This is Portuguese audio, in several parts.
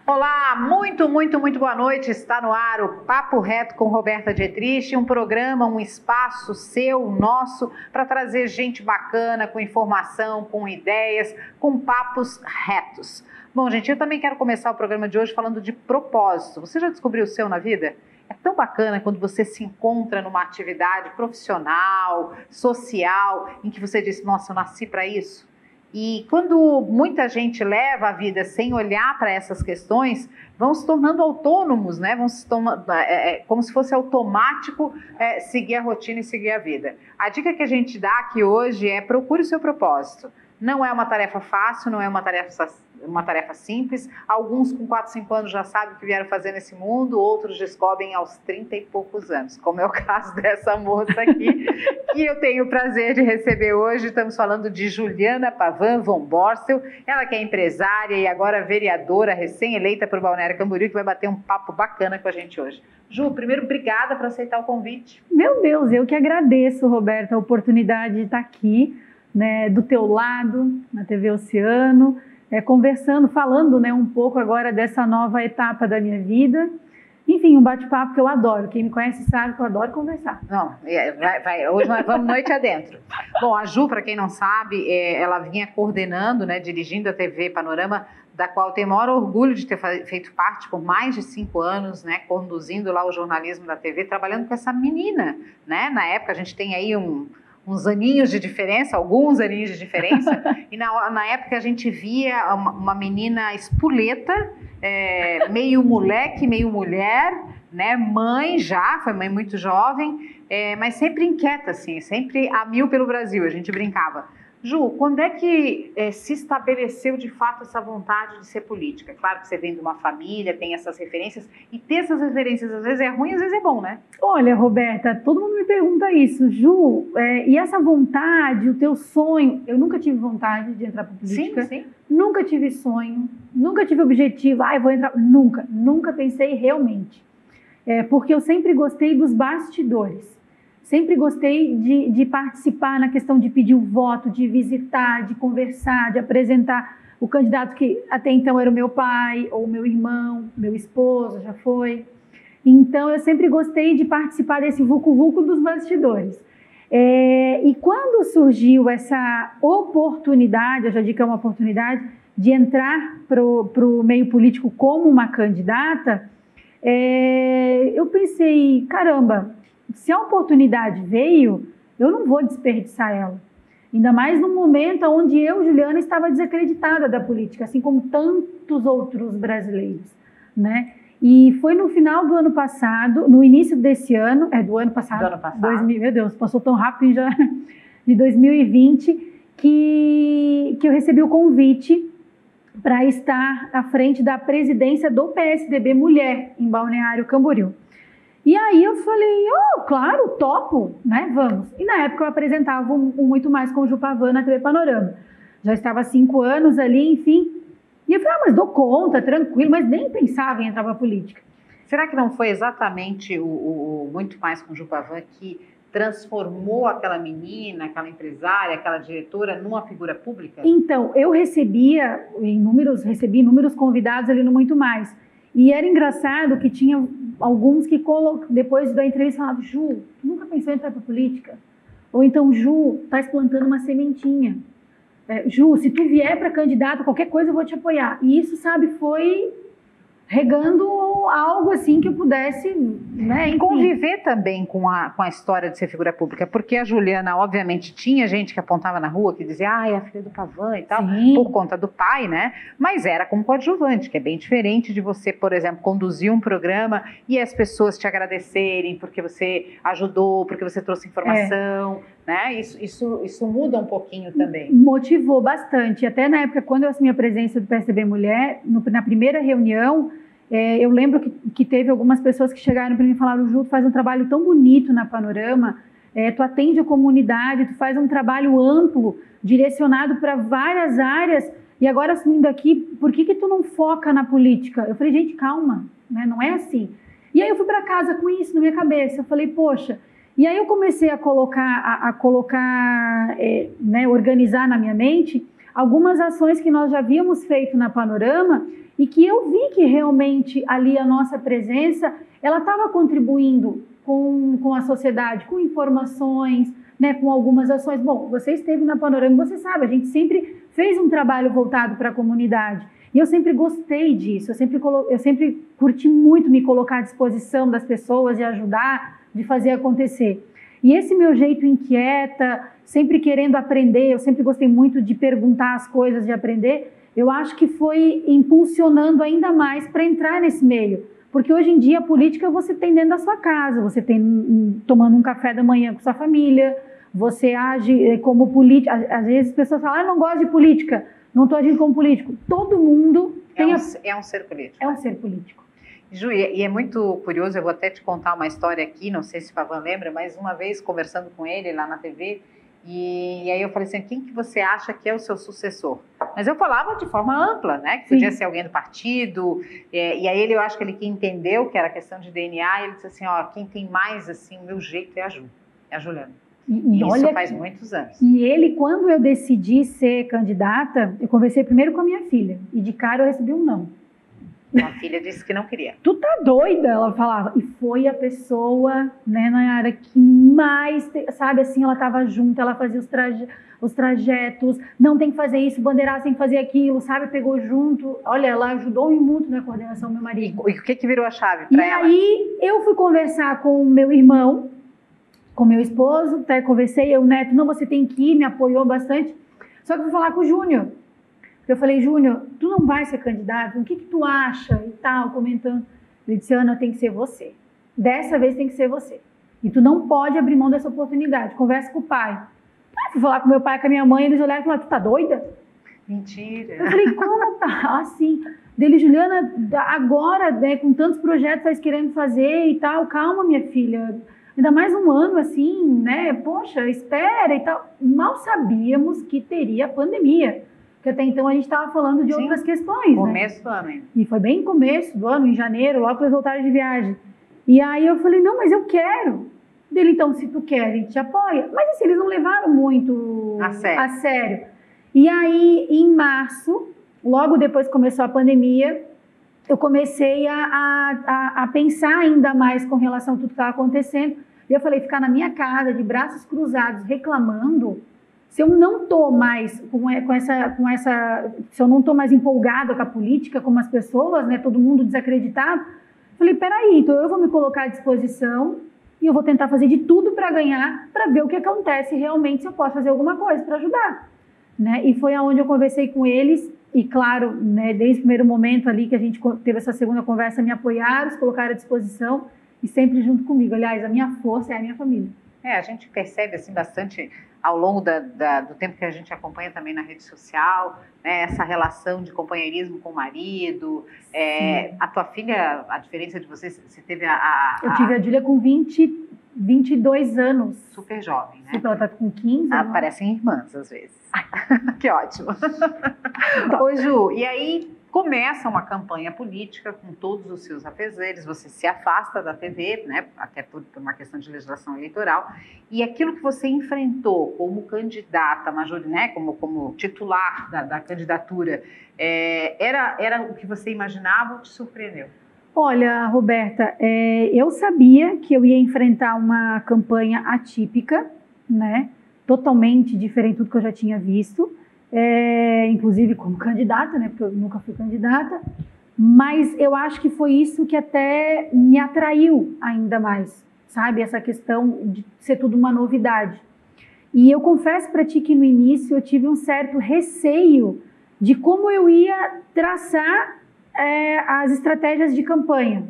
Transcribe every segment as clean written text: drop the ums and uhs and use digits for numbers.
Olá, muito boa noite. Está no ar o Papo Reto com Roberta Dietrich, um programa, um espaço seu, nosso, para trazer gente bacana, com informação, com ideias, com papos retos. Bom, gente, eu também quero começar o programa de hoje falando de propósito. Você já descobriu o seu na vida? É tão bacana quando você se encontra numa atividade profissional, social, em que você diz, nossa, eu nasci para isso. E quando muita gente leva a vida sem olhar para essas questões, vão se tornando autônomos, né? Como se fosse automático seguir a rotina e seguir a vida. A dica que a gente dá aqui hoje é procure o seu propósito. Não é uma tarefa fácil, não é uma tarefa simples. Alguns com 4, 5 anos já sabem o que vieram fazer nesse mundo, outros descobrem aos 30 e poucos anos, como é o caso dessa moça aqui, que eu tenho o prazer de receber hoje. Estamos falando de Juliana Pavan von Borstel, ela que é empresária e agora vereadora, recém-eleita por Balneário Camboriú, que vai bater um papo bacana com a gente hoje. Ju, primeiro, obrigada por aceitar o convite. Meu Deus, eu que agradeço, Roberta, a oportunidade de estar aqui, né, do teu lado, na TV Oceano, conversando, falando, né, um pouco agora dessa nova etapa da minha vida. Enfim, um bate-papo que eu adoro. Quem me conhece sabe que eu adoro conversar. Não, hoje nós vamos noite adentro. Bom, a Ju, para quem não sabe, ela vinha coordenando, né, dirigindo a TV Panorama, da qual eu tenho o maior orgulho de ter feito parte por mais de 5 anos, né, conduzindo lá o jornalismo da TV, trabalhando com essa menina, né? Na época a gente tem aí uns aninhos de diferença, alguns aninhos de diferença, e na época a gente via uma menina espoleta, meio moleque, meio mulher, né, mãe já, foi mãe muito jovem, mas sempre inquieta, assim, sempre a mil pelo Brasil, a gente brincava. Ju, quando é que se estabeleceu de fato essa vontade de ser política? Claro que você vem de uma família, tem essas referências, e ter essas referências às vezes é ruim, às vezes é bom, né? Olha, Roberta, todo mundo me pergunta isso. Ju, e essa vontade, o teu sonho? Eu nunca tive vontade de entrar para política. Sim. Nunca tive sonho, nunca tive objetivo, eu vou entrar. Nunca pensei realmente. Porque eu sempre gostei dos bastidores. Sempre gostei de participar na questão de pedir o voto, de visitar, de conversar, de apresentar o candidato que até então era o meu pai, ou meu irmão, meu esposo, já foi. Então, eu sempre gostei de participar desse vucu-vucu dos bastidores. E quando surgiu essa oportunidade, eu já digo que é uma oportunidade, de entrar para o meio político como uma candidata, eu pensei, caramba, se a oportunidade veio, eu não vou desperdiçar ela. Ainda mais num momento onde eu, Juliana, estava desacreditada da política, assim como tantos outros brasileiros, né? E foi no final do ano passado, no início desse ano, do ano passado. 2000, meu Deus, passou tão rápido já, de 2020, que eu recebi o convite para estar à frente da presidência do PSDB Mulher, em Balneário Camboriú. E aí eu falei, claro, topo, né, vamos. E na época eu apresentava um Muito Mais com o Ju Pavan na TV Panorama. Já estava há 5 anos ali, enfim. E eu falei, mas dou conta, tranquilo, mas nem pensava em entrar para a política. Será que não foi exatamente o Muito Mais com o Ju Pavan que transformou aquela menina, aquela empresária, aquela diretora numa figura pública? Então, eu recebi inúmeros convidados ali no Muito Mais. E era engraçado que tinha alguns que depois da entrevista falavam, Ju, tu nunca pensou em entrar para política? Ou então, Ju, estás plantando uma sementinha. Ju, se tu vier para candidato, qualquer coisa eu vou te apoiar. E isso, sabe, foi regando algo assim que eu pudesse, né, enfim. Conviver também com a história de ser figura pública, porque a Juliana, obviamente, tinha gente que apontava na rua, que dizia, é a filha do Pavan e tal, sim, por conta do pai, né, mas era como coadjuvante, que é bem diferente de você, por exemplo, conduzir um programa e as pessoas te agradecerem porque você ajudou, porque você trouxe informação, né, isso muda um pouquinho também. Motivou bastante, até na época, quando eu assumi a presença do PSDB Mulher, na primeira reunião, eu lembro que teve algumas pessoas que chegaram para mim e falaram, Ju, tu faz um trabalho tão bonito na Panorama, tu atende a comunidade, tu faz um trabalho amplo, direcionado para várias áreas, e agora assumindo aqui, por que tu não foca na política? Eu falei, gente, calma, né? Não é assim. E aí eu fui para casa com isso na minha cabeça, eu falei, poxa, e aí eu comecei a colocar, organizar na minha mente algumas ações que nós já havíamos feito na Panorama e que eu vi que realmente ali a nossa presença, ela estava contribuindo com a sociedade, com informações, né, com algumas ações. Bom, você esteve na Panorama, você sabe, a gente sempre fez um trabalho voltado para a comunidade. E eu sempre gostei disso, eu sempre curti muito me colocar à disposição das pessoas e ajudar, de fazer acontecer. E esse meu jeito inquieta, sempre querendo aprender, eu sempre gostei muito de perguntar as coisas, de aprender, eu acho que foi impulsionando ainda mais para entrar nesse meio. Porque hoje em dia a política você tem dentro da sua casa, você tem tomando um café da manhã com sua família, você age como político. Às vezes as pessoas falam, não gosto de política, não estou agindo como político. Todo mundo tem é um ser político. É um ser político. Ju, e é muito curioso, eu vou até te contar uma história aqui, não sei se o Pavan lembra, mas uma vez conversando com ele lá na TV, e aí eu falei assim, quem que você acha que é o seu sucessor? Mas eu falava de forma ampla, né? Que podia ser alguém do partido, e aí eu acho que ele que entendeu que era questão de DNA, ele disse assim, ó, quem tem mais, assim, o meu jeito é a Juliana. E isso faz muitos anos. E ele, quando eu decidi ser candidata, eu conversei primeiro com a minha filha, e de cara eu recebi um não. Uma filha disse que não queria. Tu tá doida? Ela falava. E foi a pessoa, né, Nayara, que mais, sabe, assim, ela tava junto, ela fazia os trajetos, não tem que fazer isso, bandeiraço tem que fazer aquilo, sabe, pegou junto. Olha, ela ajudou muito na coordenação do meu marido. E o que virou a chave pra ela? E aí, eu fui conversar com o meu irmão, com meu esposo, até conversei, o Neto, não, você tem que ir, me apoiou bastante. Só que eu fui falar com o Júnior. Eu falei, Júnior, tu não vai ser candidato? O que tu acha? E tal, comentando. Ele disse, Ana, tem que ser você. Dessa vez tem que ser você. E tu não pode abrir mão dessa oportunidade. Conversa com o pai. Aí fui falar com meu pai e com a minha mãe, eles olharam e falaram, tu tá doida? Mentira. Eu falei, como tá? Assim, dele, Juliana, agora, né, com tantos projetos que tá querendo fazer e tal, calma, minha filha. Ainda mais um ano assim, né? Poxa, espera e tal. Mal sabíamos que teria pandemia. Porque até então a gente estava falando de outras questões, começo do ano ainda. E foi bem começo do ano, em janeiro, logo que eles voltaram de viagem. E aí eu falei, não, mas eu quero. Dele, então, se tu quer, a gente te apoia. Mas assim, eles não levaram muito a sério. E aí, em março, logo depois que começou a pandemia, eu comecei a pensar ainda mais com relação a tudo que estava acontecendo. E eu falei, ficar na minha casa, de braços cruzados, reclamando... Se eu não estou mais se eu não estou mais empolgada com a política, como as pessoas, né, todo mundo desacreditado, falei, peraí, então eu vou me colocar à disposição e eu vou tentar fazer de tudo para ganhar, para ver o que acontece realmente, se eu posso fazer alguma coisa para ajudar. Né? E foi aonde eu conversei com eles e, claro, né, desde o primeiro momento ali que a gente teve essa segunda conversa, me apoiaram, se colocaram à disposição e sempre junto comigo. Aliás, a minha força é a minha família. A gente percebe assim bastante ao longo do tempo que a gente acompanha também na rede social, né, essa relação de companheirismo com o marido. A tua filha, a diferença de você teve Eu tive a Júlia com 22 anos. Super jovem, né? Ela tá com 15. Parecem irmãs às vezes. Que ótimo. Ô Ju, e aí começa uma campanha política com todos os seus afazeres, você se afasta da TV, né, até por uma questão de legislação eleitoral, e aquilo que você enfrentou como candidata, né, como titular da candidatura, era o que você imaginava ou te surpreendeu? Olha, Roberta, eu sabia que eu ia enfrentar uma campanha atípica, né, totalmente diferente do que eu já tinha visto, inclusive como candidata, né, porque eu nunca fui candidata, mas eu acho que foi isso que até me atraiu ainda mais, sabe, essa questão de ser tudo uma novidade. E eu confesso para ti que no início eu tive um certo receio de como eu ia traçar as estratégias de campanha.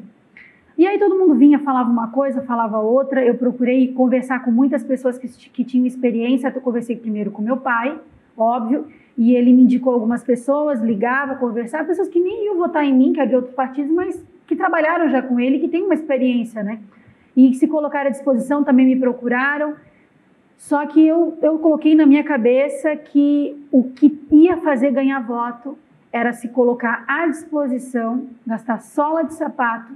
E aí todo mundo vinha, falava uma coisa, falava outra, eu procurei conversar com muitas pessoas que tinham experiência, eu conversei primeiro com meu pai, óbvio, e ele me indicou algumas pessoas, ligava, conversava, pessoas que nem iam votar em mim, que é de outros partidos, mas que trabalharam já com ele, que tem uma experiência, né? E se colocaram à disposição, também me procuraram. Só que eu coloquei na minha cabeça que o que ia fazer ganhar voto era se colocar à disposição, gastar sola de sapato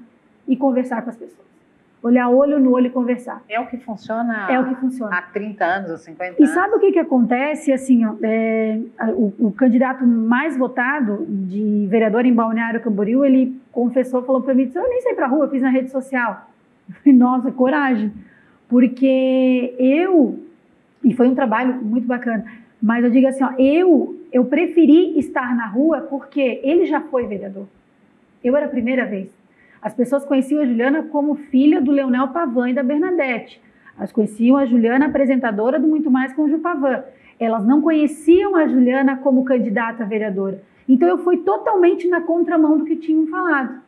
e conversar com as pessoas. olhar olho no olho e conversar. É o que funciona, é o que funciona há 30 anos ou 50 anos. E sabe o que acontece? Assim, ó, o candidato mais votado de vereador em Balneário Camboriú, ele confessou, falou para mim, eu nem saí pra rua, eu fiz na rede social. Eu falei, nossa, coragem. Porque e foi um trabalho muito bacana, mas eu digo assim, ó, eu preferi estar na rua porque ele já foi vereador. Eu era a primeira vez. As pessoas conheciam a Juliana como filha do Leonel Pavan e da Bernadette. Elas conheciam a Juliana apresentadora do Muito Mais com o Ju Pavan. Elas não conheciam a Juliana como candidata a vereadora. Então eu fui totalmente na contramão do que tinham falado.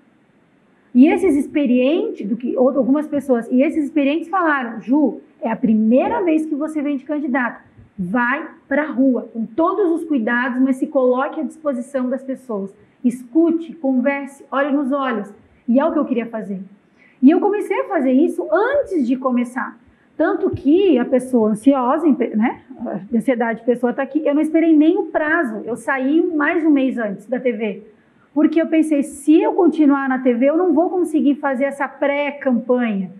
E esses experientes, algumas pessoas, e esses experientes falaram, Ju, é a primeira vez que você vem de candidata. Vai para a rua, com todos os cuidados, mas se coloque à disposição das pessoas. Escute, converse, olhe nos olhos. E é o que eu queria fazer. E eu comecei a fazer isso antes de começar. Tanto que a pessoa ansiosa, né? A ansiedade, a pessoa está aqui. Eu não esperei nem o prazo. Eu saí mais de um mês antes da TV. Porque eu pensei, se eu continuar na TV, eu não vou conseguir fazer essa pré-campanha.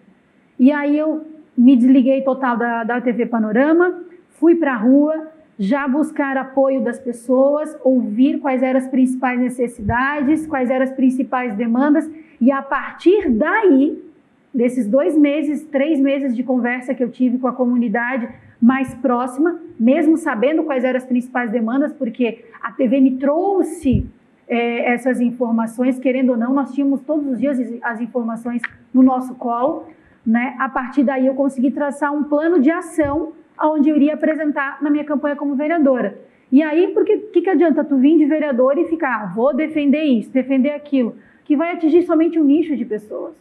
E aí eu me desliguei total da TV Panorama, fui para a rua, já buscar apoio das pessoas, ouvir quais eram as principais necessidades, quais eram as principais demandas. E a partir daí, desses 2 meses, 3 meses de conversa que eu tive com a comunidade mais próxima, mesmo sabendo quais eram as principais demandas, porque a TV me trouxe essas informações, querendo ou não, nós tínhamos todos os dias as informações no nosso colo, né? A partir daí eu consegui traçar um plano de ação onde eu iria apresentar na minha campanha como vereadora. E aí, porque que adianta tu vir de vereador e ficar, vou defender isso, defender aquilo, que vai atingir somente um nicho de pessoas.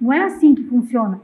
Não é assim que funciona.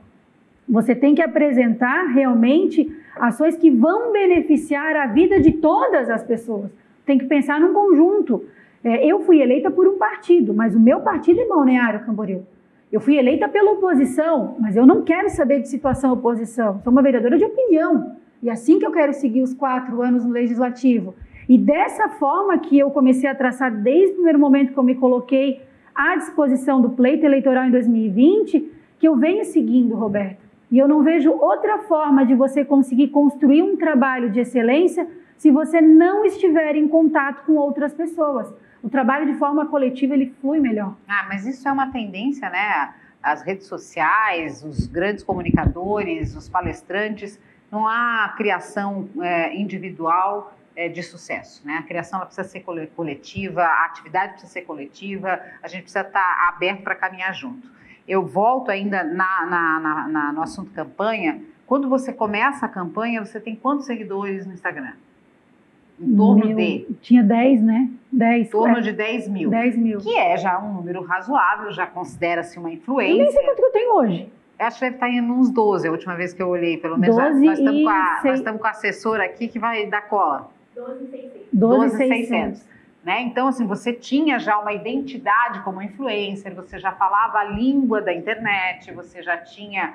Você tem que apresentar realmente ações que vão beneficiar a vida de todas as pessoas. Tem que pensar num conjunto. Eu fui eleita por um partido, mas o meu partido é Balneário Camboriú. Eu fui eleita pela oposição, mas eu não quero saber de situação oposição. Sou uma vereadora de opinião. E assim que eu quero seguir os 4 anos no Legislativo. E dessa forma que eu comecei a traçar desde o primeiro momento que eu me coloquei à disposição do pleito eleitoral em 2020, que eu venho seguindo, Roberta. E eu não vejo outra forma de você conseguir construir um trabalho de excelência se você não estiver em contato com outras pessoas. O trabalho de forma coletiva, ele flui melhor. Mas isso é uma tendência, né? As redes sociais, os grandes comunicadores, os palestrantes, não há criação individual de sucesso, né? A criação ela precisa ser coletiva, a atividade precisa ser coletiva, a gente precisa estar aberto para caminhar junto. Eu volto ainda no assunto campanha. Quando você começa a campanha, você tem quantos seguidores no Instagram? Em torno de... Tinha 10, né? 10. Em torno de 10 mil. 10 mil. Que é já um número razoável, já considera-se uma influência. Eu nem sei quanto que eu tenho hoje. Acho que deve estar indo uns 12, a última vez que eu olhei, pelo menos. 12 nós estamos com a assessora aqui que vai dar cola. 12.600. Né? Então, assim, você tinha já uma identidade como influencer, você já falava a língua da internet, você já tinha,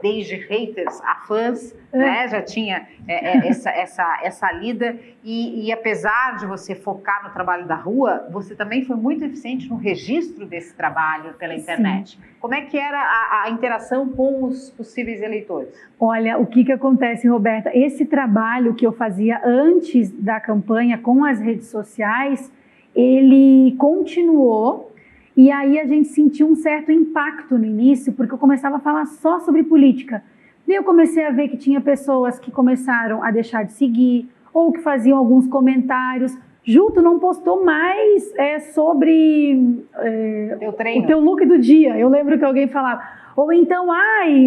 desde haters a fãs, né? Já tinha essa lida. E apesar de você focar no trabalho da rua, você também foi muito eficiente no registro desse trabalho pela internet. Sim. Como é que era a interação com os possíveis eleitores? Olha, o que acontece, Roberta? Esse trabalho que eu fazia antes da campanha com as redes sociais, ele continuou e aí a gente sentiu um certo impacto no início, porque eu começava a falar só sobre política. E eu comecei a ver que tinha pessoas que começaram a deixar de seguir ou que faziam alguns comentários. Ju, tu não postou mais sobre o teu look do dia. Eu lembro que alguém falava. Ou então,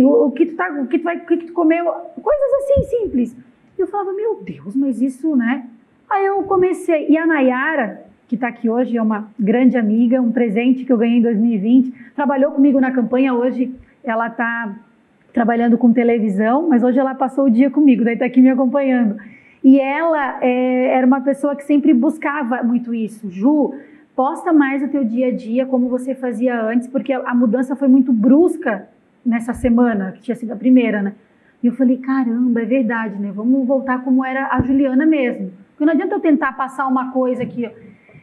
o que tu comeu, coisas assim simples. E eu falava, meu Deus, mas isso, né? Aí eu comecei, e a Nayara, que está aqui hoje, é uma grande amiga, um presente que eu ganhei em 2020, trabalhou comigo na campanha, hoje ela está trabalhando com televisão, mas hoje ela passou o dia comigo, daí está aqui me acompanhando. E ela era uma pessoa que sempre buscava muito isso. Ju, posta mais o teu dia a dia como você fazia antes, porque a mudança foi muito brusca nessa semana, que tinha sido a primeira, né? E eu falei, caramba, é verdade, né? Vamos voltar como era a Juliana mesmo. Porque não adianta eu tentar passar uma coisa aqui.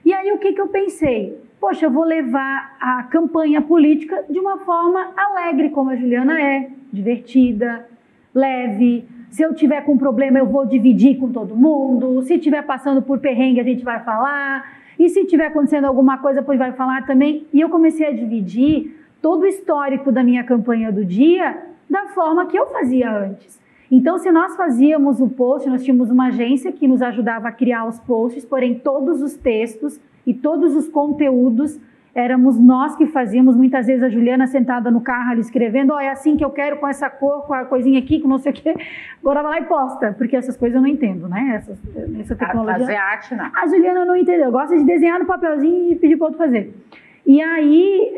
E aí, o que eu pensei? poxa, eu vou levar a campanha política de uma forma alegre, como a Juliana é, divertida, leve. Se eu tiver com problema, eu vou dividir com todo mundo. Se estiver passando por perrengue, a gente vai falar. E se estiver acontecendo alguma coisa, depois vai falar também. E eu comecei a dividir todo o histórico da minha campanha do dia da forma que eu fazia antes. Então, se nós fazíamos o post, nós tínhamos uma agência que nos ajudava a criar os posts, porém todos os textos e todos os conteúdos éramos nós que fazíamos. Muitas vezes a Juliana sentada no carro ali escrevendo, é assim que eu quero, com essa cor, com a coisinha aqui, com não sei o quê. Agora vai lá e posta, porque essas coisas eu não entendo, né? Essa tecnologia. Fazer arte, não. A Juliana não entendeu, gosta de desenhar no papelzinho e pedir para outro fazer. E aí,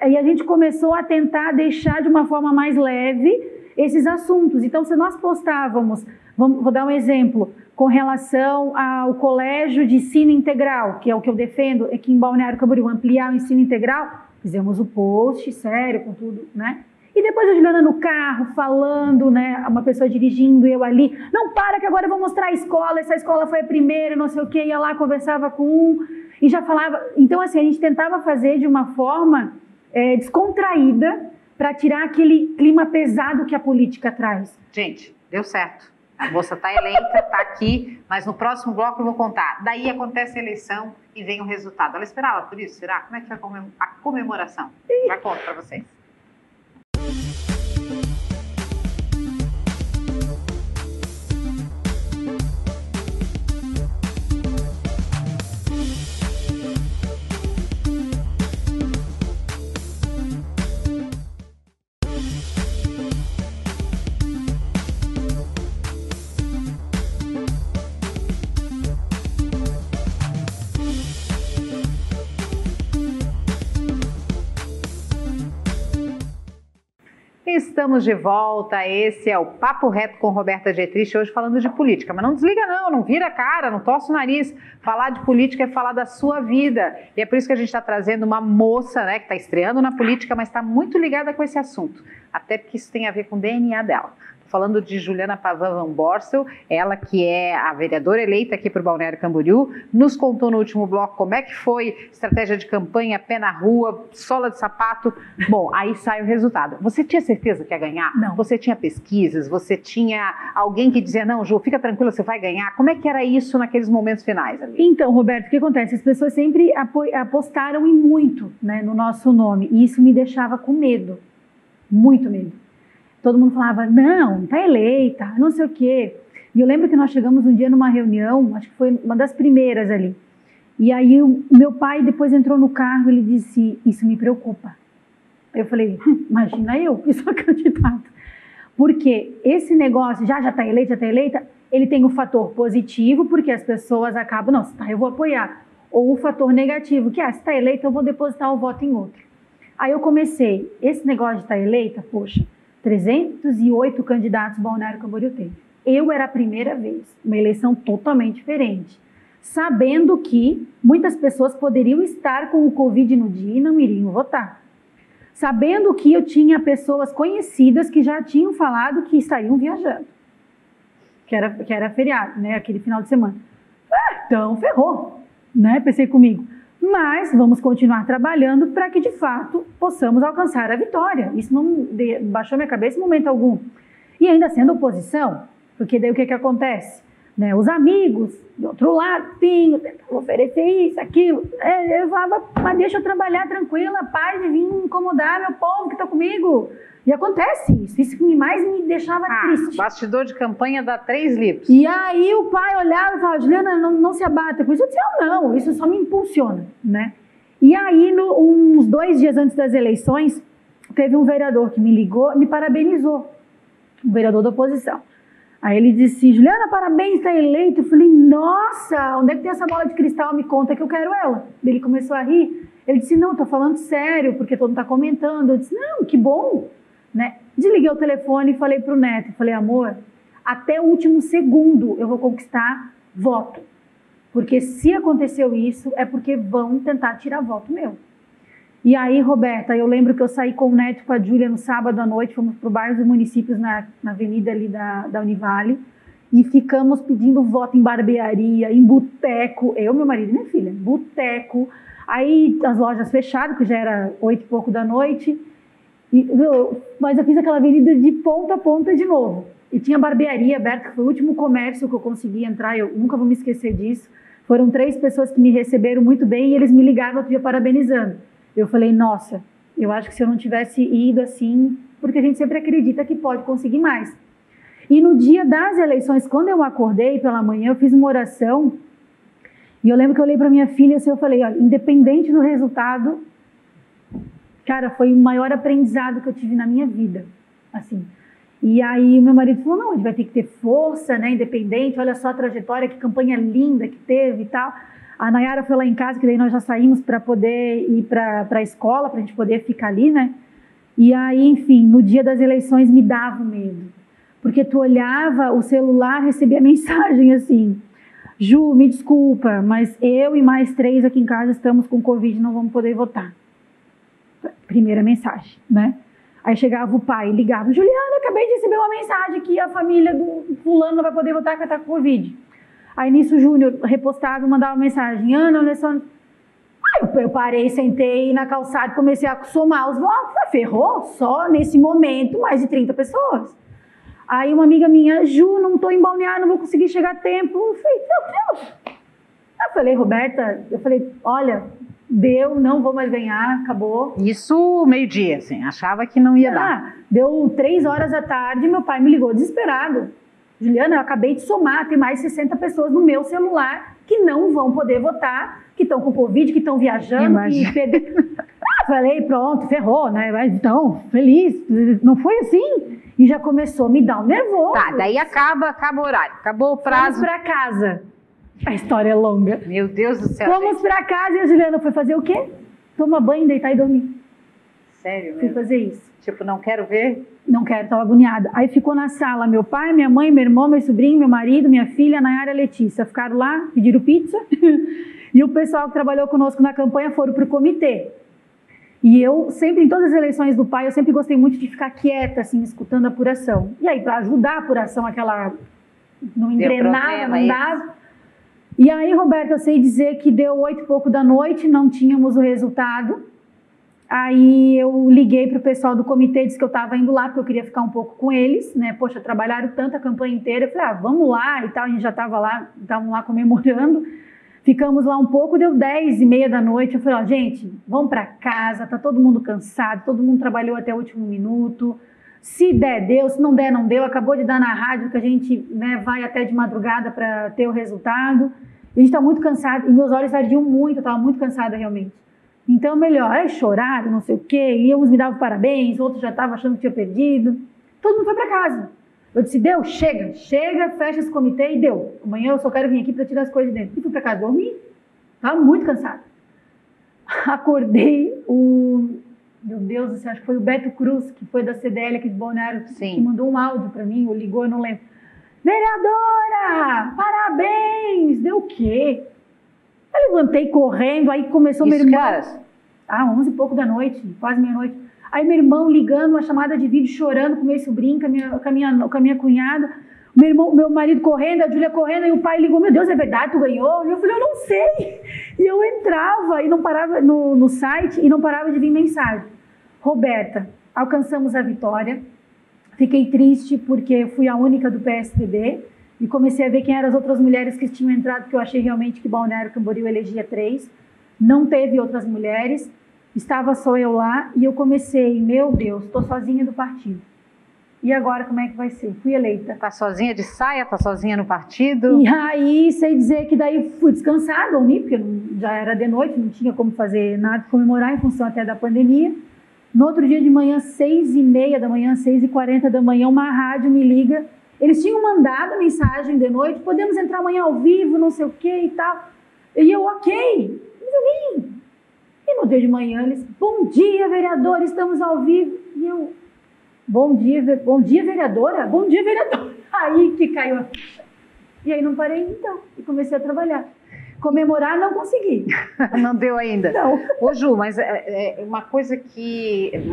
a gente começou a tentar deixar de uma forma mais leve esses assuntos. Então, se nós postávamos, vou dar um exemplo, com relação ao colégio de ensino integral, que é o que eu defendo aqui em Balneário Camboriú, ampliar o ensino integral, fizemos o post sério com tudo, né? E depois a Juliana no carro, falando, né? Uma pessoa dirigindo, eu ali, não para que agora eu vou mostrar a escola, essa escola foi a primeira, não sei o quê, ia lá, conversava com um e já falava. Então, assim, a gente tentava fazer de uma forma descontraída para tirar aquele clima pesado que a política traz. Gente, deu certo. A moça está eleita, está aqui, mas no próximo bloco eu vou contar. Daí acontece a eleição e vem o resultado. Ela esperava por isso? Será? Como é que foi a comemoração? Já conto para vocês. Estamos de volta, esse é o Papo Reto com Roberta Dietrich, hoje falando de política, mas não desliga não vira a cara, não torce o nariz, falar de política é falar da sua vida, e é por isso que a gente está trazendo uma moça, né, que está estreando na política, mas está muito ligada com esse assunto, até porque isso tem a ver com o DNA dela. Falando de Juliana Pavan Van Borstel, ela que é a vereadora eleita aqui para o Balneário Camboriú, nos contou no último bloco como é que foi estratégia de campanha, pé na rua, sola de sapato. Bom, aí sai o resultado. Você tinha certeza que ia ganhar? Não. Você tinha pesquisas? Você tinha alguém que dizia, não, Ju, fica tranquila, você vai ganhar? Como é que era isso naqueles momentos finais ali? Então, Roberto, o que acontece? As pessoas sempre apostaram em muito, né, no nosso nome, e isso me deixava com medo, muito medo. Todo mundo falava, não, tá eleita, não sei o quê. E eu lembro que nós chegamos um dia numa reunião, acho que foi uma das primeiras ali. E aí o meu pai depois entrou no carro, ele disse, isso me preocupa. Eu falei, imagina eu, que sou candidata. Porque esse negócio, já tá eleita, ele tem um fator positivo, porque as pessoas acabam, não, se tá, eu vou apoiar. Ou o fator negativo, que se tá eleita, eu vou depositar o voto em outro. Aí eu comecei, esse negócio de estar eleita, poxa, 308 candidatos Balneário Camboriú teve. Eu era a primeira vez, uma eleição totalmente diferente, sabendo que muitas pessoas poderiam estar com o Covid no dia e não iriam votar. Sabendo que eu tinha pessoas conhecidas que já tinham falado que estariam viajando, que era feriado, né, aquele final de semana. Então ferrou, né, pensei comigo. Mas vamos continuar trabalhando para que, de fato, possamos alcançar a vitória. Isso não baixou minha cabeça em momento algum. E ainda sendo oposição, porque daí o que acontece? Né? Os amigos, do outro lado, vou oferecer isso, aquilo. Eu falava, mas deixa eu trabalhar tranquila, paz, de vir incomodar meu povo que está comigo. E acontece isso que mais me deixava triste. Bastidor de campanha dá 3 livros. E aí o pai olhava e falava, Juliana, não se abata com isso. Eu disse, não, isso só me impulsiona, né? E aí, uns 2 dias antes das eleições, teve um vereador que me ligou, me parabenizou, um vereador da oposição. Aí ele disse, Juliana, parabéns, está eleito. Eu falei, nossa, onde é que tem essa bola de cristal? Me conta que eu quero ela. Ele começou a rir. Ele disse, não, estou falando sério, porque todo mundo está comentando. Eu disse, não, que bom. Né? Desliguei o telefone e falei para o neto, falei, amor, até o último segundo eu vou conquistar voto, porque se aconteceu isso é porque vão tentar tirar voto meu. E aí, Roberta, eu lembro que eu saí com o neto e com a Júlia no sábado à noite, fomos para bairros e municípios na avenida ali da Univale e ficamos pedindo voto em barbearia, em boteco, eu, meu marido e minha filha, boteco, Aí as lojas fechadas, que já era 8 e pouco da noite, mas eu fiz aquela avenida de ponta a ponta de novo. E tinha barbearia aberta, que foi o último comércio que eu consegui entrar, eu nunca vou me esquecer disso. Foram 3 pessoas que me receberam muito bem e eles me ligaram outro dia parabenizando. Eu falei, nossa, eu acho que se eu não tivesse ido assim, porque a gente sempre acredita que pode conseguir mais. E no dia das eleições, quando eu acordei pela manhã, eu fiz uma oração e eu lembro que eu olhei para minha filha assim, eu falei, olha, independente do resultado, cara, foi o maior aprendizado que eu tive na minha vida, assim. E aí meu marido falou, não, a gente vai ter que ter força, né, independente, olha só a trajetória, que campanha linda que teve e tal. A Nayara foi lá em casa, que daí nós já saímos para poder ir para a escola, para a gente poder ficar ali, né. E aí, enfim, no dia das eleições me dava medo. Porque tu olhava o celular, recebia mensagem assim, Ju, me desculpa, mas eu e mais 3 aqui em casa estamos com Covid e não vamos poder votar. Primeira mensagem, né? Aí chegava o pai, ligava, Juliana, acabei de receber uma mensagem que a família do fulano não vai poder votar porque está com Covid. Aí nisso o Júnior repostava e mandava mensagem, Ana, olha só. Aí eu parei, sentei na calçada e comecei a somar os votos. Ferrou só nesse momento mais de 30 pessoas. Aí uma amiga minha, Ju, não estou em Balneário, não vou conseguir chegar a tempo. Eu falei, meu Deus. Eu falei, Roberta, olha, deu, não vou mais ganhar, acabou. Isso meio-dia, assim, achava que não ia dar. Deu 3 horas da tarde, meu pai me ligou desesperado. Juliana, eu acabei de somar, tem mais 60 pessoas no meu celular que não vão poder votar, que estão com Covid, que estão viajando, que perderam. Falei, pronto, ferrou, né? Então, feliz, não foi assim? E já começou a me dar um nervoso. Tá, daí acaba o horário, acabou o prazo. Vamos pra casa. A história é longa. Meu Deus do céu. Vamos pra casa e a Juliana foi fazer o quê? Tomar banho, deitar e dormir. Sério mesmo? Fui fazer isso. Tipo, não quero ver? Não quero, tava agoniada. Aí ficou na sala meu pai, minha mãe, meu irmão, meu sobrinho, meu marido, minha filha, Nayara e Letícia. Ficaram lá, pediram pizza. E o pessoal que trabalhou conosco na campanha foram pro comitê. E eu sempre, em todas as eleições do pai, eu sempre gostei muito de ficar quieta, assim, escutando a apuração. E aí, para ajudar a apuração, aquela não engrenava, não dava. E aí, Roberto, eu sei dizer que deu 8 e pouco da noite, não tínhamos o resultado. Aí eu liguei para o pessoal do comitê, disse que eu estava indo lá, porque eu queria ficar um pouco com eles, né? Poxa, trabalharam tanto a campanha inteira. Eu falei, vamos lá e tal. A gente já estava lá, estavam lá comemorando. Ficamos lá um pouco, deu 10h30 da noite. Eu falei, gente, vamos para casa, tá todo mundo cansado, todo mundo trabalhou até o último minuto. Se der, deu, se não der, não deu. Acabou de dar na rádio que a gente, né, vai até de madrugada para ter o resultado. A gente está muito cansado, e meus olhos ardiam muito, eu estava muito cansada realmente. Então, melhor, aí choraram, não sei o quê, e uns me davam parabéns, outros já estavam achando que tinha perdido. Todo mundo foi para casa. Eu disse, deu, chega, fecha esse comitê e deu. Amanhã eu só quero vir aqui para tirar as coisas de dentro. E fui para casa dormir. Estava muito cansada. Acordei, meu Deus do céu, acho que foi o Beto Cruz, que foi da CDL aqui de Balneário, que mandou um áudio para mim, ou ligou, eu não lembro. Vereadora, parabéns! Deu o quê? Eu levantei correndo, aí começou meu irmão... 11 e pouco da noite, quase meia-noite. Aí meu irmão ligando, uma chamada de vídeo, chorando com meu sobrinho, com a minha cunhada. Meu marido correndo, a Júlia correndo, e o pai ligou, meu Deus, é verdade, tu ganhou? E eu falei, eu não sei. E eu entrava e não parava no site e não parava de vir mensagem. Roberta, alcançamos a vitória. Fiquei triste porque fui a única do PSDB e comecei a ver quem eram as outras mulheres que tinham entrado, porque eu achei realmente que Balneário Camboriú elegia 3. Não teve outras mulheres, estava só eu lá e eu comecei, meu Deus, estou sozinha do partido. E agora como é que vai ser? Fui eleita. Tá sozinha de saia? Tá sozinha no partido? E aí, sei dizer que daí fui descansar, dormi, porque já era de noite, não tinha como fazer nada, comemorar em função até da pandemia. No outro dia de manhã, 6h30 da manhã, 6h40 da manhã, uma rádio me liga. Eles tinham mandado mensagem de noite, podemos entrar amanhã ao vivo, não sei o que e tal. E eu, ok. E no dia de manhã eles, bom dia, vereador, estamos ao vivo. E eu, bom dia, vereadora? Bom dia, vereadora. Aí que caiu a ficha. E aí não parei então, e comecei a trabalhar. Comemorar não consegui. Não deu ainda? Não. Ô Ju, mas uma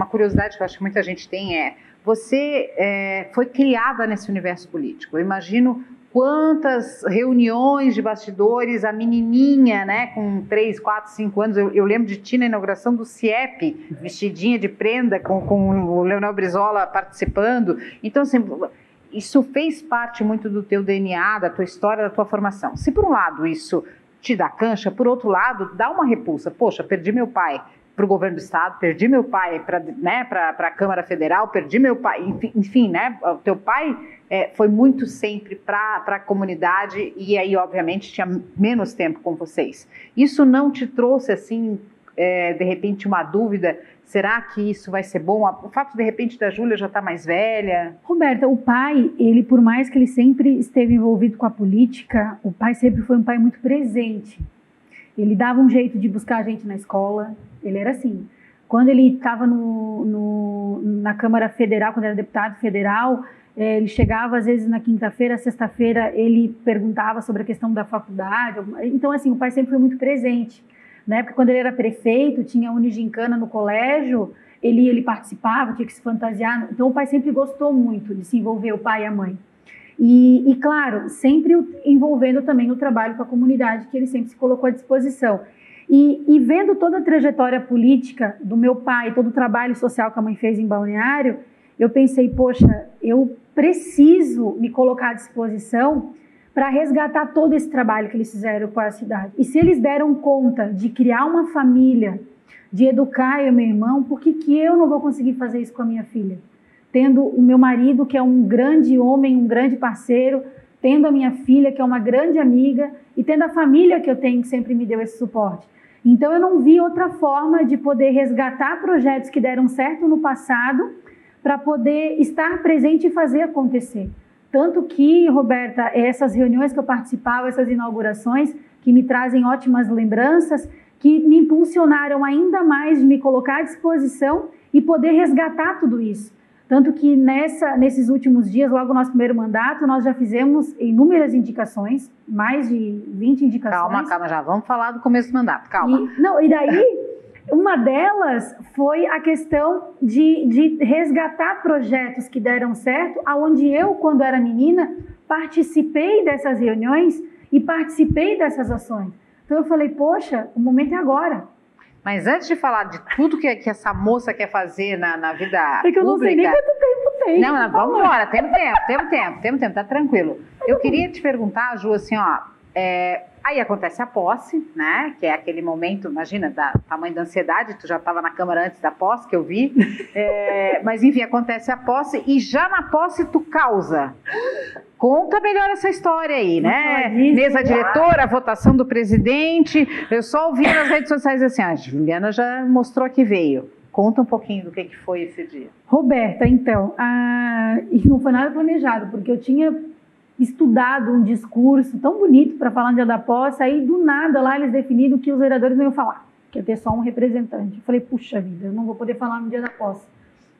curiosidade que eu acho que muita gente tem você foi criada nesse universo político. Eu imagino quantas reuniões de bastidores, a menininha, né, com 3, 4, 5 anos, eu lembro de ti na inauguração do CIEP, vestidinha de prenda, com o Leonel Brizola participando. Então, assim, isso fez parte muito do teu DNA, da tua história, da tua formação. Se por um lado isso te dá cancha, por outro lado dá uma repulsa. Poxa, perdi meu pai para o governo do estado, perdi meu pai para, né, a Câmara Federal, perdi meu pai, enfim, né, o teu pai foi muito sempre para a comunidade e aí, obviamente, tinha menos tempo com vocês. Isso não te trouxe, assim, de repente, uma dúvida? Será que isso vai ser bom? O fato, de repente, da Júlia já estar mais velha? Roberta, o pai, ele, por mais que ele sempre esteve envolvido com a política, o pai sempre foi um pai muito presente. Ele dava um jeito de buscar a gente na escola, ele era assim. Quando ele estava na Câmara Federal, quando era deputado federal, ele chegava às vezes na quinta-feira, sexta-feira, ele perguntava sobre a questão da faculdade. Então, assim, o pai sempre foi muito presente. Na época, quando ele era prefeito, tinha Unigincana no colégio, ele participava, tinha que se fantasiar. Então, o pai sempre gostou muito de se envolver, o pai e a mãe. E claro, sempre envolvendo também o trabalho com a comunidade, que ele sempre se colocou à disposição. E vendo toda a trajetória política do meu pai, todo o trabalho social que a mãe fez em Balneário, eu pensei, poxa, eu preciso me colocar à disposição para resgatar todo esse trabalho que eles fizeram com a cidade. E se eles deram conta de criar uma família, de educar eu e meu irmão, por que eu não vou conseguir fazer isso com a minha filha? Tendo o meu marido, que é um grande homem, um grande parceiro, tendo a minha filha, que é uma grande amiga, e tendo a família que eu tenho, que sempre me deu esse suporte. Então, eu não vi outra forma de poder resgatar projetos que deram certo no passado para poder estar presente e fazer acontecer. Tanto que, Roberta, essas reuniões que eu participava, essas inaugurações, que me trazem ótimas lembranças, que me impulsionaram ainda mais de me colocar à disposição e poder resgatar tudo isso. Tanto que nesses últimos dias, logo no nosso primeiro mandato, nós já fizemos inúmeras indicações, mais de 20 indicações. Calma, já vamos falar do começo do mandato, calma. E daí, uma delas foi a questão de resgatar projetos que deram certo, aonde eu, quando era menina, participei dessas reuniões e participei dessas ações. Então eu falei, poxa, o momento é agora. Mas antes de falar de tudo que essa moça quer fazer na vida pública... É que eu não sei nem quanto tempo tem. Não, vamos embora, temos tempo, tá tranquilo. Eu queria te perguntar, Ju, assim, ó, aí acontece a posse, né, que é aquele momento, imagina, da tamanho da ansiedade, tu já estava na Câmara antes da posse, que eu vi, mas enfim, acontece a posse e já na posse tu causa. Conta melhor essa história aí, né? Mesa diretora, votação do presidente. Eu só ouvi nas redes sociais assim, a Juliana já mostrou que veio. Conta um pouquinho do que foi esse dia. Roberta, então, e não foi nada planejado, porque eu tinha estudado um discurso tão bonito para falar no dia da posse, aí do nada lá eles definiram que os vereadores não iam falar, que ia ter só um representante. Eu falei, puxa vida, eu não vou poder falar no dia da posse.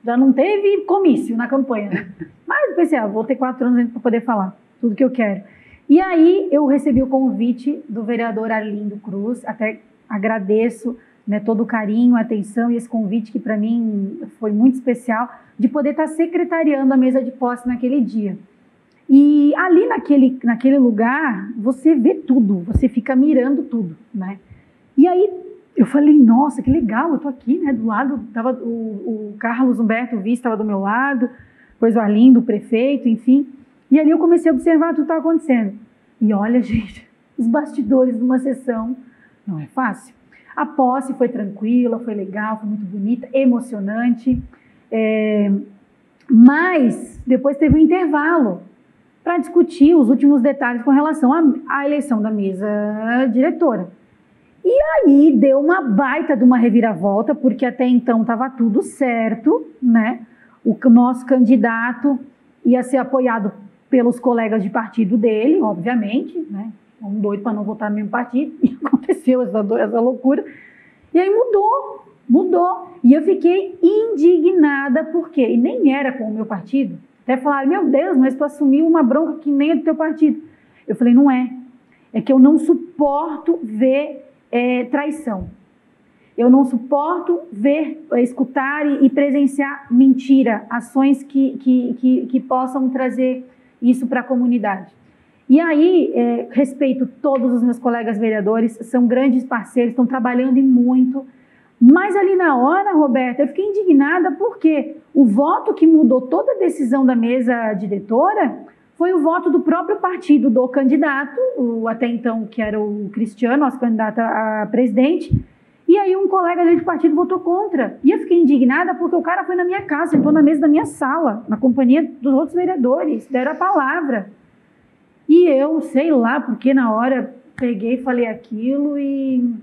Já não teve comício na campanha, né? Mas eu pensei, vou ter 4 anos ainda para poder falar tudo que eu quero. E aí eu recebi o convite do vereador Arlindo Cruz, até agradeço, né, todo o carinho, a atenção e esse convite que para mim foi muito especial, de poder estar secretariando a mesa de posse naquele dia. E ali naquele lugar, você vê tudo, você fica mirando tudo, né? E aí eu falei, nossa, que legal, eu tô aqui, né, do lado, tava o Carlos Humberto Vice estava do meu lado, depois o Arlindo, o prefeito, enfim. E ali eu comecei a observar tudo que estava acontecendo. E olha, gente, os bastidores de uma sessão não é fácil. A posse foi tranquila, foi legal, foi muito bonita, emocionante, mas depois teve um intervalo para discutir os últimos detalhes com relação à eleição da mesa diretora. E aí deu uma baita de uma reviravolta, porque até então estava tudo certo, né? O nosso candidato ia ser apoiado pelos colegas de partido dele, obviamente, né? Um doido para não votar no mesmo partido, e aconteceu essa loucura. E aí mudou. E eu fiquei indignada, por quê? E nem era com o meu partido. Até falaram, meu Deus, mas tu assumiu uma bronca que nem é do teu partido. Eu falei, não é. É que eu não suporto ver traição. Eu não suporto ver, escutar e presenciar mentira, ações que possam trazer isso para a comunidade. E aí, respeito todos os meus colegas vereadores, são grandes parceiros, estão trabalhando e muito. Mas ali na hora, Roberta, eu fiquei indignada porque o voto que mudou toda a decisão da mesa diretora foi o voto do próprio partido do candidato, até então que era o Cristiano, nosso candidato a presidente. E aí um colega dele do partido votou contra. E eu fiquei indignada porque o cara foi na minha casa, sentou na mesa da minha sala, na companhia dos outros vereadores, deram a palavra. E eu, sei lá, porque na hora peguei e falei aquilo e,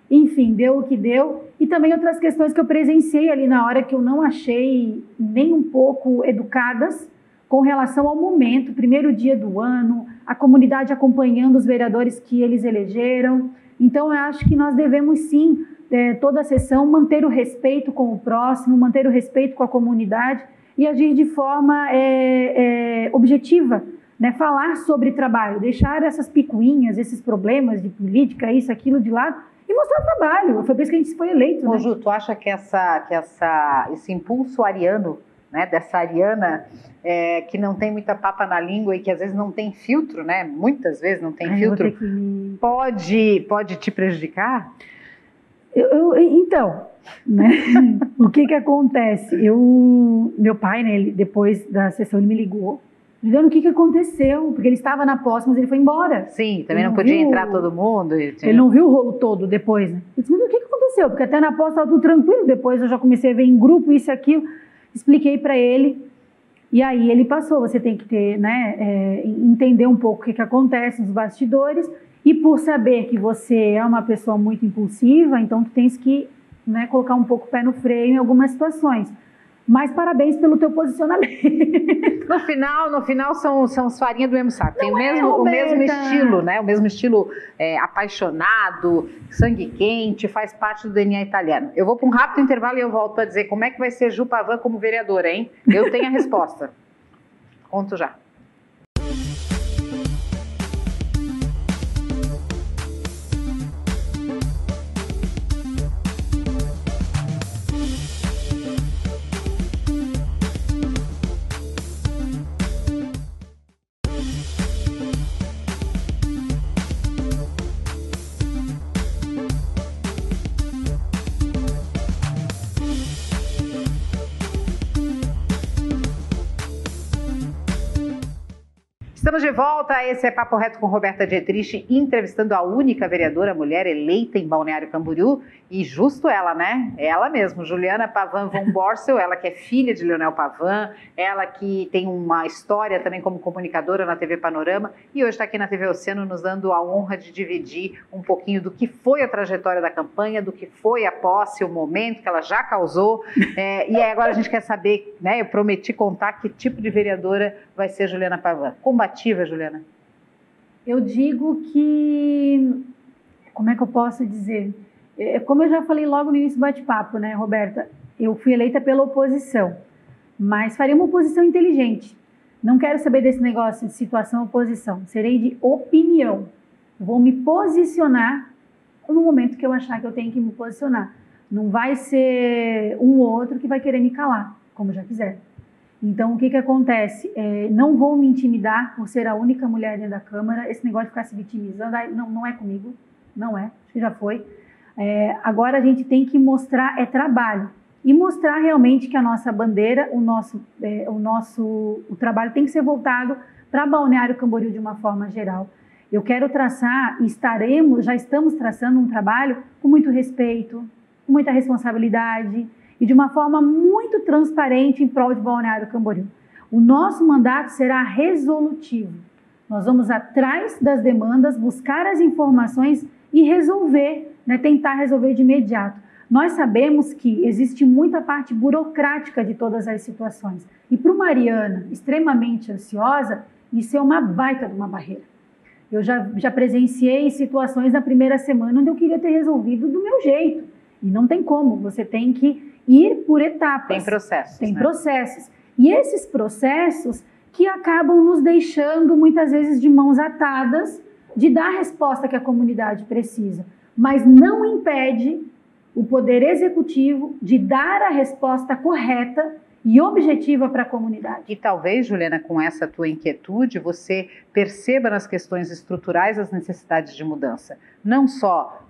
enfim, deu o que deu. E também outras questões que eu presenciei ali na hora que eu não achei nem um pouco educadas com relação ao momento, primeiro dia do ano, a comunidade acompanhando os vereadores que eles elegeram. Então, eu acho que nós devemos sim, toda a sessão, manter o respeito com o próximo, manter o respeito com a comunidade e agir de forma objetiva, né? Falar sobre trabalho, deixar essas picuinhas, esses problemas de política, isso, aquilo de lado e mostrar o trabalho. Foi por isso que a gente foi eleito. Ô, Ju, tu acha que esse impulso ariano, né, dessa ariana que não tem muita papa na língua e que às vezes não tem filtro, né? Muitas vezes não tem filtro, pode te prejudicar? Então, né? O que acontece? Meu pai, né, depois da sessão, ele me ligou. Juliana, o que aconteceu? Porque ele estava na posse, mas ele foi embora. Sim, também não podia entrar todo mundo. Ele não viu o rolo todo depois, né? Eu disse, mas o que aconteceu? Porque até na posse estava tudo tranquilo. Depois eu já comecei a ver em grupo isso e aquilo. Expliquei para ele. E aí ele passou. Você tem que ter, né, entender um pouco o que acontece nos bastidores. E por saber que você é uma pessoa muito impulsiva, então tu tens que, né, colocar um pouco o pé no freio em algumas situações. Mas parabéns pelo teu posicionamento. No final são os farinha do mesmo saco. Tem o mesmo estilo, né? O mesmo estilo apaixonado, sangue quente, faz parte do DNA italiano. Eu vou para um rápido intervalo e eu volto para dizer como é que vai ser Ju Pavan como vereadora, hein? Eu tenho a resposta. Conto já. Estamos de volta, esse é Papo Reto com Roberta Dietrich, entrevistando a única vereadora mulher eleita em Balneário Camboriú, e justo ela, né? Ela mesmo, Juliana Pavan von Borstel, ela que é filha de Leonel Pavan, ela que tem uma história também como comunicadora na TV Panorama, e hoje está aqui na TV Oceano nos dando a honra de dividir um pouquinho do que foi a trajetória da campanha, do que foi a posse, o momento que ela já causou, e aí agora a gente quer saber, né? Eu prometi contar que tipo de vereadora vai ser Juliana Pavan. Combativa, Juliana? Eu digo que, como é que eu posso dizer? Como eu já falei logo no início do bate-papo, né, Roberta? Eu fui eleita pela oposição, mas farei uma oposição inteligente. Não quero saber desse negócio de situação-oposição. Serei de opinião. Vou me posicionar no momento que eu achar que eu tenho que me posicionar. Não vai ser um ou outro que vai querer me calar, como já quiser. Então, o que acontece? Não vou me intimidar por ser a única mulher dentro da Câmara. Esse negócio de ficar se vitimizando, não é comigo, não é, acho que já foi. Agora a gente tem que mostrar trabalho e mostrar realmente que a nossa bandeira, o trabalho tem que ser voltado para Balneário Camboriú de uma forma geral. Eu quero traçar, já estamos traçando um trabalho com muito respeito, com muita responsabilidade, e de uma forma muito transparente em prol de Balneário Camboriú. O nosso mandato será resolutivo. Nós vamos atrás das demandas, buscar as informações e resolver, né, tentar resolver de imediato. Nós sabemos que existe muita parte burocrática de todas as situações. E para uma ariana extremamente ansiosa, isso é uma baita de uma barreira. Eu já presenciei situações na primeira semana onde eu queria ter resolvido do meu jeito. E não tem como, você tem que ir por etapas. Tem processos. Tem, né, processos. E esses processos que acabam nos deixando, muitas vezes, de mãos atadas, de dar a resposta que a comunidade precisa. Mas não impede o Poder Executivo de dar a resposta correta e objetiva para a comunidade. E talvez, Juliana, com essa tua inquietude, você perceba nas questões estruturais as necessidades de mudança. Não só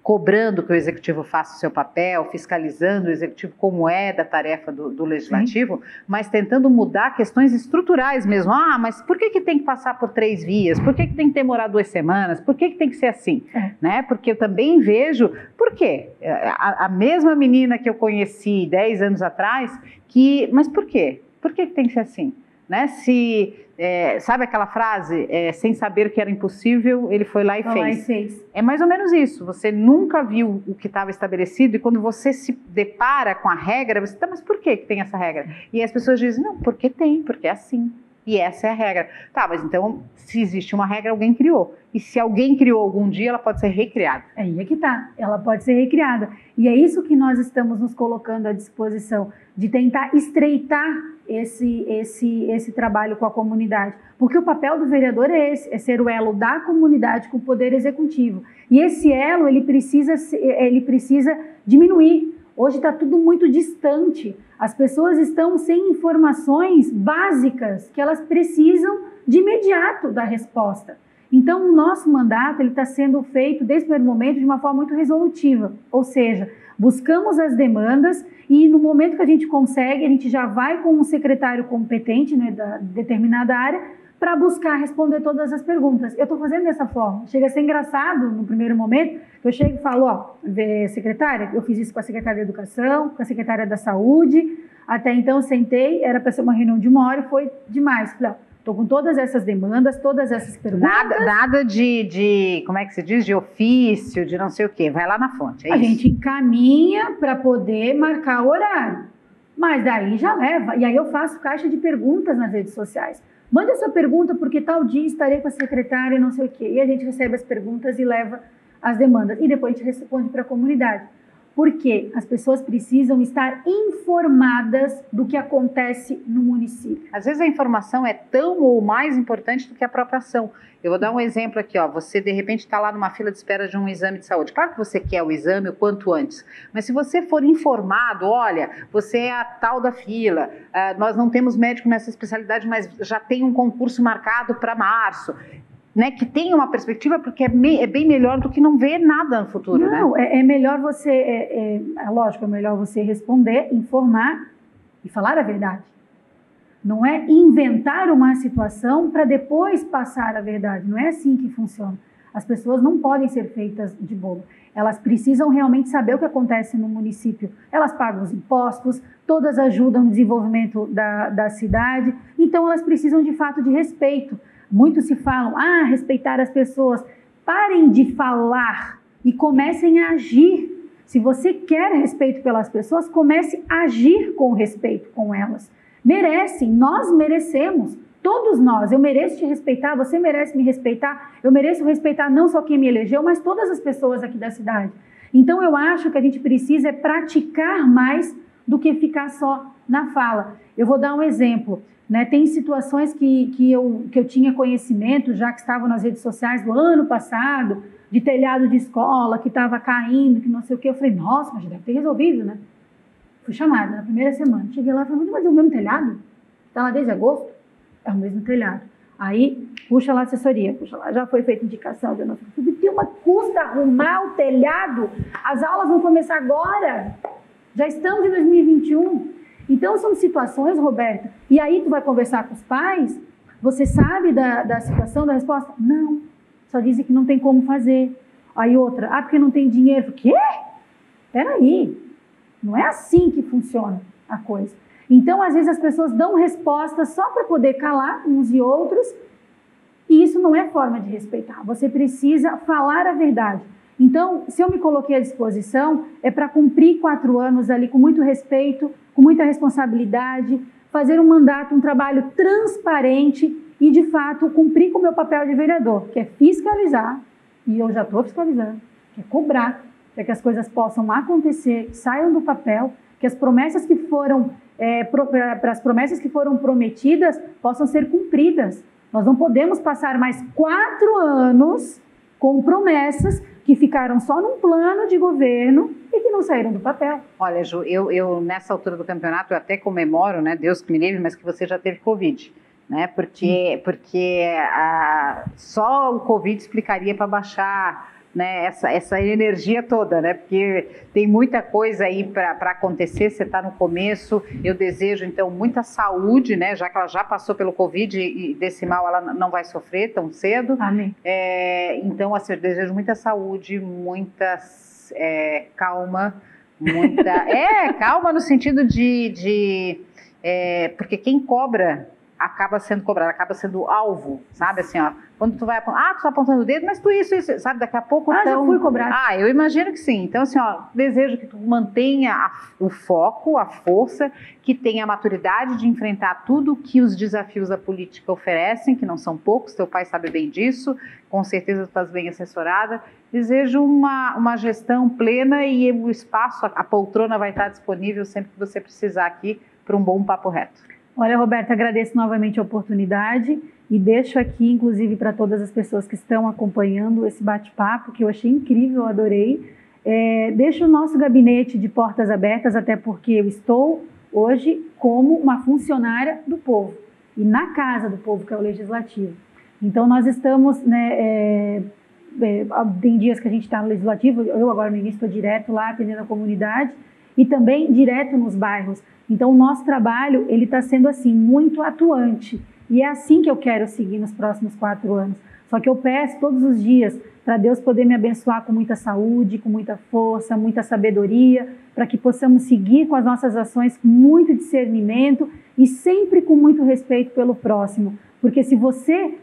cobrando que o executivo faça o seu papel, fiscalizando o executivo como é da tarefa do legislativo, mas tentando mudar questões estruturais mesmo. Ah, mas por que tem que passar por 3 vias? Por que tem que demorar 2 semanas? Por que tem que ser assim? Né? Porque eu também vejo, por quê? A mesma menina que eu conheci 10 anos atrás, mas por quê? Por que tem que ser assim? Né? Sabe aquela frase, sem saber que era impossível, ele foi lá e fez. É mais ou menos isso, você nunca viu o que estava estabelecido e quando você se depara com a regra, você mas por que tem essa regra? E as pessoas dizem, não, porque é assim. E essa é a regra. Tá, mas então, se existe uma regra, alguém criou. E se alguém criou algum dia, ela pode ser recriada. Aí é que tá, ela pode ser recriada. E é isso que nós estamos nos colocando à disposição, de tentar estreitar esse trabalho com a comunidade. Porque o papel do vereador é esse, é ser o elo da comunidade com o poder executivo. E esse elo, ele precisa diminuir. Hoje está tudo muito distante. As pessoas estão sem informações básicas que elas precisam de imediato da resposta. Então, o nosso mandato está sendo feito, desde o primeiro momento, de uma forma muito resolutiva. Ou seja, buscamos as demandas e no momento que a gente consegue, a gente já vai com um secretário competente, né, da determinada área, para buscar responder todas as perguntas. Eu estou fazendo dessa forma. Chega a ser engraçado no primeiro momento, que eu chego e falo, secretária, eu fiz isso com a secretária da Educação, com a secretária da Saúde, até então sentei, era para ser uma reunião de 1 hora e foi demais. Falei, estou com todas essas demandas, todas essas perguntas. Nada de, como é que se diz, de ofício, de não sei o quê, vai lá na fonte, a gente encaminha para poder marcar o horário, mas daí já leva, e aí eu faço caixa de perguntas nas redes sociais. Mande a sua pergunta, porque tal dia estarei com a secretária, não sei o quê. E a gente recebe as perguntas e leva as demandas. E depois a gente responde para a comunidade. Porque as pessoas precisam estar informadas do que acontece no município. Às vezes a informação é tão ou mais importante do que a própria ação. Eu vou dar um exemplo aqui, você de repente está lá numa fila de espera de um exame de saúde. Claro que você quer o exame o quanto antes, mas se você for informado, olha, você é a tal da fila, nós não temos médico nessa especialidade, mas já tem um concurso marcado para março. Né, que tenha uma perspectiva, porque é bem melhor do que não ver nada no futuro. Não, né? É melhor você, lógico, é melhor você responder, informar e falar a verdade. Não é inventar uma situação para depois passar a verdade. Não é assim que funciona. As pessoas não podem ser feitas de bobo. Elas precisam realmente saber o que acontece no município. Elas pagam os impostos, todas ajudam no desenvolvimento da cidade, então elas precisam de fato de respeito. Muitos se falam, respeitar as pessoas. Parem de falar e comecem a agir. Se você quer respeito pelas pessoas, comece a agir com respeito com elas. Merecem, nós merecemos, todos nós. Eu mereço te respeitar, você merece me respeitar, eu mereço respeitar não só quem me elegeu, mas todas as pessoas aqui da cidade. Então eu acho que a gente precisa praticar mais do que ficar só na fala. Eu vou dar um exemplo. Né, tem situações que eu tinha conhecimento, já que estavam nas redes sociais do ano passado, de telhado de escola, que estava caindo, que não sei o quê. Eu falei, nossa, mas já deve ter resolvido, né? Fui chamada na primeira semana. Cheguei lá e falei, mas é o mesmo telhado? Está lá desde agosto? É o mesmo telhado. Aí, puxa lá a assessoria, puxa lá, já foi feita indicação. Tem uma custa arrumar o telhado, as aulas vão começar agora. Já estamos em 2021. Então, são situações, Roberta, e aí tu vai conversar com os pais, você sabe da situação, da resposta? Não, só dizem que não tem como fazer. Aí outra, porque não tem dinheiro. O quê? Peraí, não é assim que funciona a coisa. Então, às vezes as pessoas dão respostas só para poder calar uns e outros, e isso não é forma de respeitar. Você precisa falar a verdade. Então, se eu me coloquei à disposição, é para cumprir 4 anos ali com muito respeito, com muita responsabilidade, fazer um mandato, um trabalho transparente e, de fato, cumprir com o meu papel de vereador, que é fiscalizar, e eu já estou fiscalizando, que é cobrar, para que as coisas possam acontecer, saiam do papel, que as promessas que foram, para as promessas que foram prometidas possam ser cumpridas. Nós não podemos passar mais 4 anos com promessas que ficaram só num plano de governo e que não saíram do papel. Olha, Ju, eu nessa altura do campeonato, eu até comemoro, né, Deus que me livre, mas que você já teve Covid, né, porque só o Covid explicaria para baixar, né, essa energia toda, né, porque tem muita coisa aí para acontecer, você está no começo, eu desejo então muita saúde, né, já que ela já passou pelo Covid e desse mal ela não vai sofrer tão cedo. Amém. Então, assim, eu desejo muita saúde, muita calma, calma no sentido porque quem cobra acaba sendo cobrado, acaba sendo alvo, sabe, assim, ó, quando tu vai apontar, tu tá apontando o dedo, mas tu isso, sabe, daqui a pouco já fui cobrado. Eu imagino que sim, então assim, ó, desejo que tu mantenha o foco, a força, que tenha a maturidade de enfrentar tudo que os desafios da política oferecem, que não são poucos, teu pai sabe bem disso, com certeza tu estás bem assessorada, desejo uma gestão plena e o espaço, a poltrona vai estar disponível sempre que você precisar aqui para um bom papo reto. Olha, Roberta, agradeço novamente a oportunidade e deixo aqui, inclusive, para todas as pessoas que estão acompanhando esse bate-papo, que eu achei incrível, eu adorei. Deixo o nosso gabinete de portas abertas, até porque eu estou hoje como uma funcionária do povo e na casa do povo, que é o Legislativo. Então, nós estamos, né, tem dias que a gente está no Legislativo, eu agora no início estou direto lá atendendo a comunidade e também direto nos bairros. Então, o nosso trabalho, ele está sendo, assim, muito atuante. E é assim que eu quero seguir nos próximos 4 anos. Só que eu peço todos os dias para Deus poder me abençoar com muita saúde, com muita força, muita sabedoria, para que possamos seguir com as nossas ações com muito discernimento e sempre com muito respeito pelo próximo. Porque se você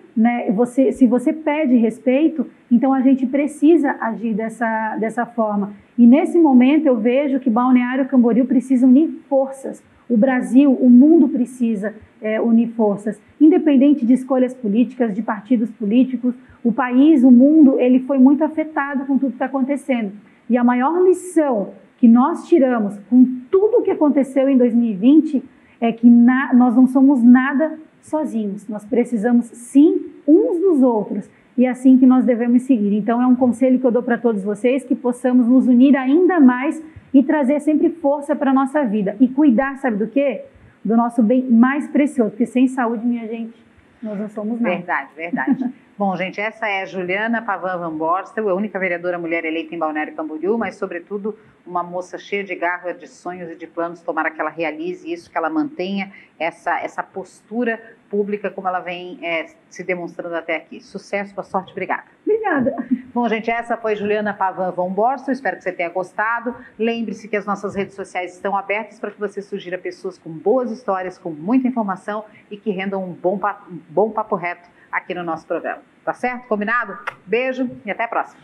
pede respeito, então a gente precisa agir dessa forma. E nesse momento eu vejo que Balneário Camboriú precisa unir forças. O Brasil, o mundo precisa unir forças. Independente de escolhas políticas, de partidos políticos, o país, o mundo, ele foi muito afetado com tudo que está acontecendo. E a maior lição que nós tiramos com tudo o que aconteceu em 2020 é que nós não somos nada sozinhos. Nós precisamos, sim, uns dos outros. E é assim que nós devemos seguir. Então, é um conselho que eu dou para todos vocês, que possamos nos unir ainda mais e trazer sempre força para a nossa vida. E cuidar, sabe do quê? Do nosso bem mais precioso. Porque sem saúde, minha gente, nós não somos nada. Verdade, verdade. Bom, gente, essa é a Juliana Pavan Van Borstel, a única vereadora mulher eleita em Balneário Camboriú, mas, sobretudo, uma moça cheia de garra, de sonhos e de planos. Tomara que ela realize isso, que ela mantenha essa postura pública como ela vem se demonstrando até aqui. Sucesso, boa sorte, obrigada. Obrigada. Bom, gente, essa foi Juliana Pavan Van Borstel, espero que você tenha gostado. Lembre-se que as nossas redes sociais estão abertas para que você sugira pessoas com boas histórias, com muita informação e que rendam um bom papo reto aqui no nosso programa. Tá certo? Combinado? Beijo e até a próxima.